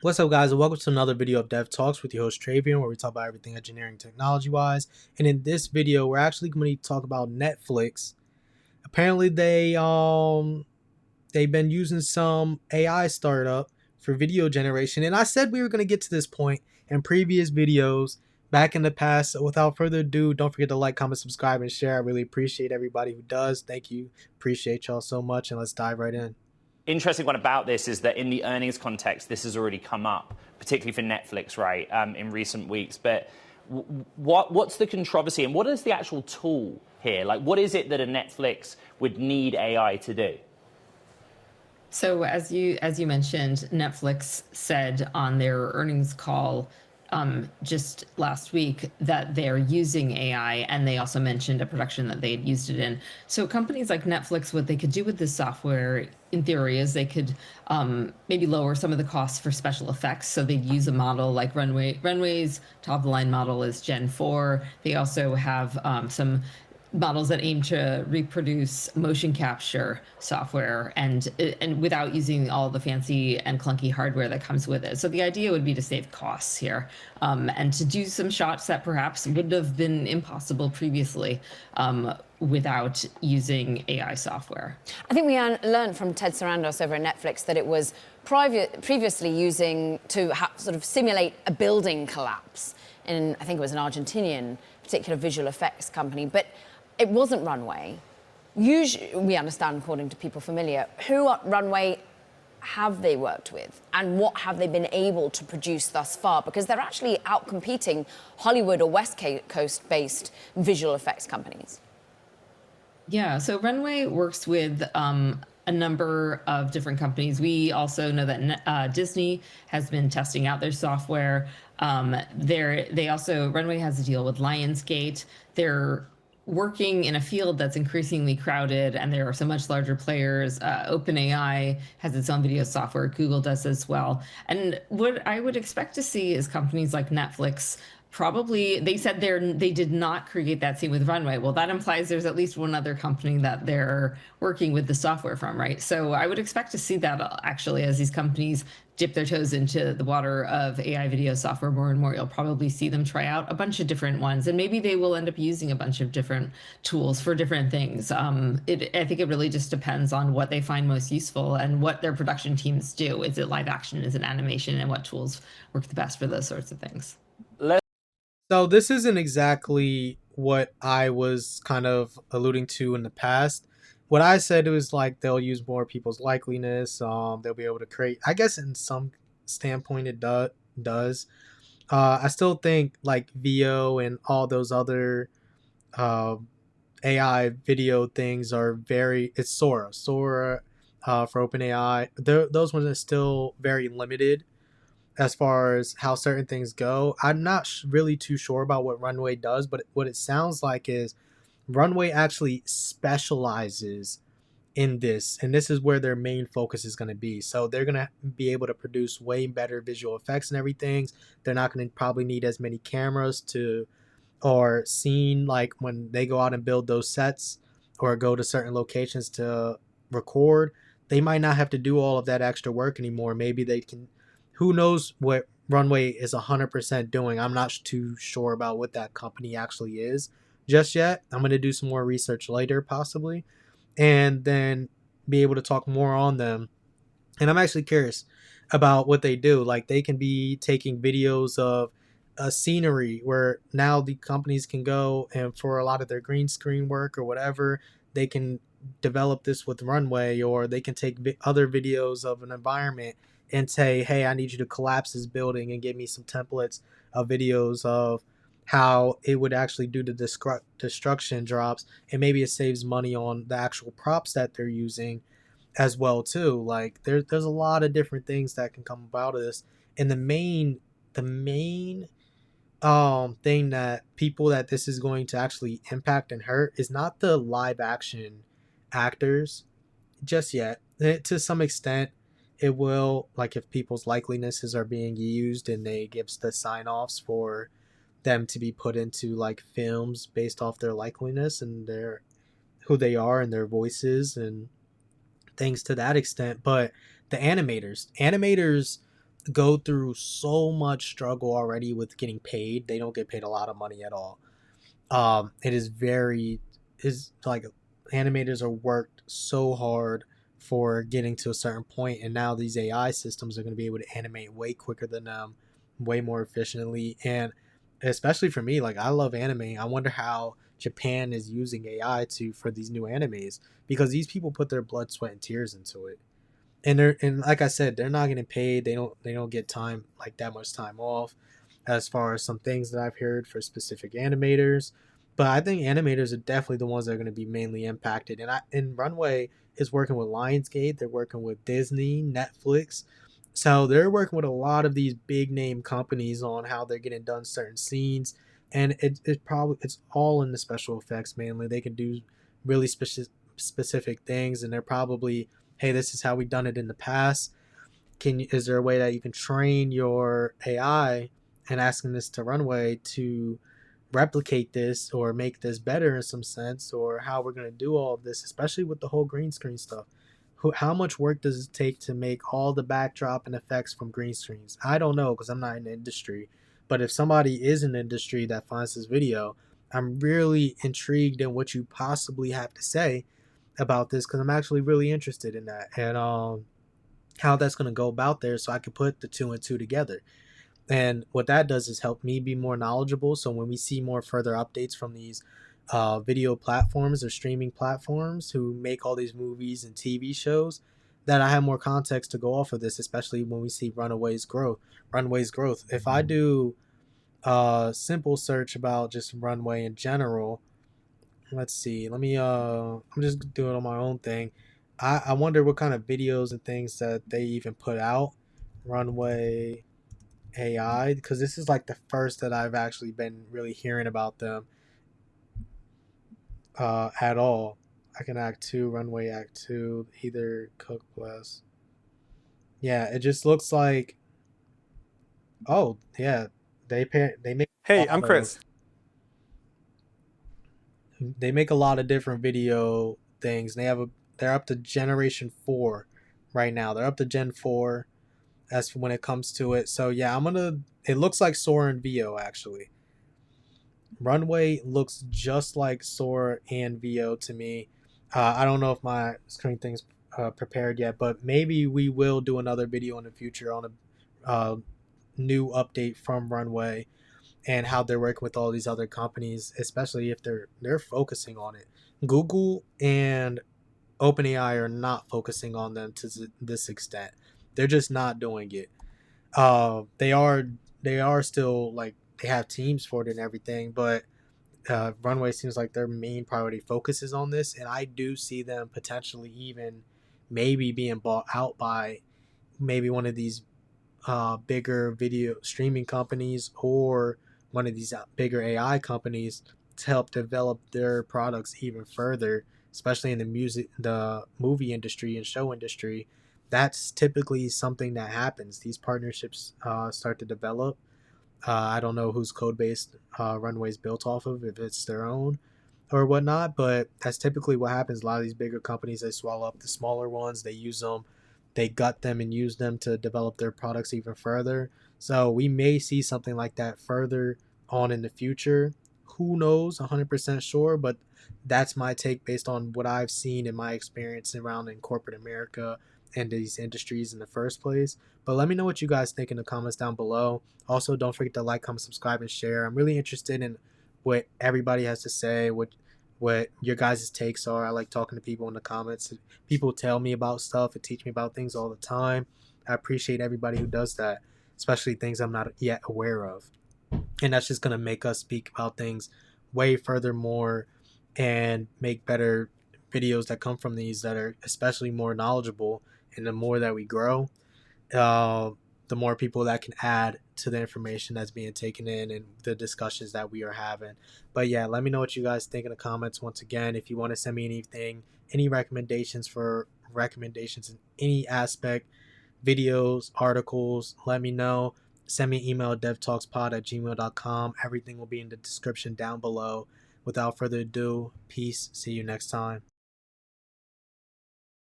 What's up, guys, and welcome to another video of Dev Talks with your host Travian, where we talk about everything engineering technology wise. And in this video, we're actually going to talk about Netflix. Apparently, they've been using some AI startup for video generation, and I said we were going to get to this point in previous videos back in the past. So without further ado, don't forget to like, comment, subscribe, and share. I really appreciate everybody who does. Thank you, appreciate y'all so much, and let's dive right in. Interesting one about this is that in the earnings context, this has already come up, particularly for Netflix, right, in recent weeks. But what's the controversy and what is the actual tool here? Like, what is it that a Netflix would need AI to do? So as you mentioned, Netflix said on their earnings call just last week that they're using AI, and they also mentioned a production that they had used it in. So companies like Netflix, what they could do with this software, in theory, is they could maybe lower some of the costs for special effects. So they'd use a model like Runway. Runway's top of the line model is Gen 4. They also have some models that aim to reproduce motion capture software and without using all the fancy and clunky hardware that comes with it. So the idea would be to save costs here, and to do some shots that perhaps would have been impossible previously without using AI software. I think we learned from Ted Sarandos over at Netflix that it was previously using to sort of simulate a building collapse in, I think it was an Argentinian particular visual effects company, but it wasn't Runway. Usually, we understand, according to people familiar, who at Runway have they worked with and what have they been able to produce thus far? Because they're actually out-competing Hollywood or West Coast-based visual effects companies. Yeah, so Runway works with a number of different companies. We also know that Disney has been testing out their software. Runway has a deal with Lionsgate. They're working in a field that's increasingly crowded, and there are so much larger players. OpenAI has its own video software. Google does as well. And what I would expect to see is companies like Netflix. Probably, they said they did not create that scene with Runway. Well, that implies there's at least one other company that they're working with the software from, right? So I would expect to see that actually as these companies dip their toes into the water of AI video software more and more. You'll probably see them try out a bunch of different ones, and maybe they will end up using a bunch of different tools for different things. I think it really just depends on what they find most useful and what their production teams do. Is it live action? Is it animation? And what tools work the best for those sorts of things? So this isn't exactly what I was kind of alluding to in the past. What I said was like they'll use more people's likeliness. They'll be able to create. I guess in some standpoint it does. I still think like VO and all those other uh, AI video things are very. It's Sora for OpenAI. Those ones are still very limited as far as how certain things go. I'm not really too sure about what Runway does, but what it sounds like is Runway actually specializes in this, and this is where their main focus is going to be. So they're going to be able to produce way better visual effects and everything. They're not going to probably need as many cameras to or scene like when they go out and build those sets or go to certain locations to record. They might not have to do all of that extra work anymore. Maybe they can, who knows what Runway is 100% doing. I'm not too sure about what that company actually is just yet. I'm going to do some more research later, possibly, and then be able to talk more on them. And I'm actually curious about what they do. Like, they can be taking videos of a scenery where now the companies can go and for a lot of their green screen work or whatever, they can develop this with Runway, or they can take other videos of an environment and say, hey, I need you to collapse this building and give me some templates of videos of how it would actually do the destruction drops, and maybe it saves money on the actual props that they're using as well too. Like there's a lot of different things that can come about of this, and the main thing that people that this is going to actually impact and hurt is not the live action actors just yet. To some extent it will, like if people's likelinesses are being used and they gives the sign-offs for them to be put into like films based off their likeliness and their who they are and their voices and things to that extent. But the animators, go through so much struggle already with getting paid. They don't get paid a lot of money at all. It is very is like animators are worked so hard for getting to a certain point, and now these AI systems are going to be able to animate way quicker than them, way more efficiently, and especially for me, like I love anime. I wonder how Japan is using AI to for these new animes because these people put their blood, sweat, and tears into it, and like I said, they're not getting paid. They don't get time like that much time off, as far as some things that I've heard for specific animators. But I think animators are definitely the ones that are going to be mainly impacted. And Runway is working with Lionsgate. They're working with Disney, Netflix. So they're working with a lot of these big name companies on how they're getting done certain scenes, and it's all in the special effects mainly. They can do really specific things, and they're probably, hey, this is how we've done it in the past. Is there a way that you can train your AI and asking this to Runway to replicate this or make this better in some sense, or how we're going to do all of this, especially with the whole green screen stuff? How much work does it take to make all the backdrop and effects from green screens? I don't know because I'm not in the industry. But if somebody is in the industry that finds this video, I'm really intrigued in what you possibly have to say about this because I'm actually really interested in that. And how that's going to go about there so I can put the two and two together. And what that does is help me be more knowledgeable. So when we see more further updates from these video platforms or streaming platforms who make all these movies and TV shows, that I have more context to go off of this, especially when we see Runway's growth. If I do a simple search about just Runway in general, let's see. I'm just doing on my own thing. I wonder what kind of videos and things that they even put out. Runway AI, because this is like the first that I've actually been really hearing about them at all. I can Act 2, Runway Act 2, either Cook Bless. Yeah, it just looks like, oh yeah, they make a Hey, lot I'm of Chris. they make a lot of different video things. They're up to generation 4 right now. They're up to Gen 4 as for when it comes to it. So yeah, it looks like Sora and VO actually. Runway looks just like Sora and VO to me. I don't know if my screen thing's prepared yet, but maybe we will do another video in the future on a new update from Runway and how they're working with all these other companies, especially if they're focusing on it. Google and OpenAI are not focusing on them to this extent. They're just not doing it. They are still like they have teams for it and everything, but Runway seems like their main priority focus is on this, and I do see them potentially even maybe being bought out by maybe one of these bigger video streaming companies or one of these bigger AI companies to help develop their products even further, especially in the movie industry and show industry. That's typically something that happens. These partnerships start to develop. I don't know whose code base Runway's built off of, if it's their own or whatnot, but that's typically what happens. A lot of these bigger companies, they swallow up the smaller ones, they use them, they gut them and use them to develop their products even further. So we may see something like that further on in the future. Who knows? 100% sure, but that's my take based on what I've seen in my experience around in corporate America and these industries in the first place. But let me know what you guys think in the comments down below. Also, don't forget to like, comment, subscribe, and share. I'm really interested in what everybody has to say, what your guys' takes are. I like talking to people in the comments. People tell me about stuff and teach me about things all the time. I appreciate everybody who does that, especially things I'm not yet aware of. And that's just going to make us speak about things way further more and make better videos that come from these that are especially more knowledgeable. And the more that we grow, uh, the more people that can add to the information that's being taken in and the discussions that we are having. But yeah, let me know what you guys think in the comments. Once again, if you want to send me anything, any recommendations in any aspect, videos, articles, let me know. Send me an email at devtalkspod@gmail.com. Everything will be in the description down below. Without further ado, peace. See you next time.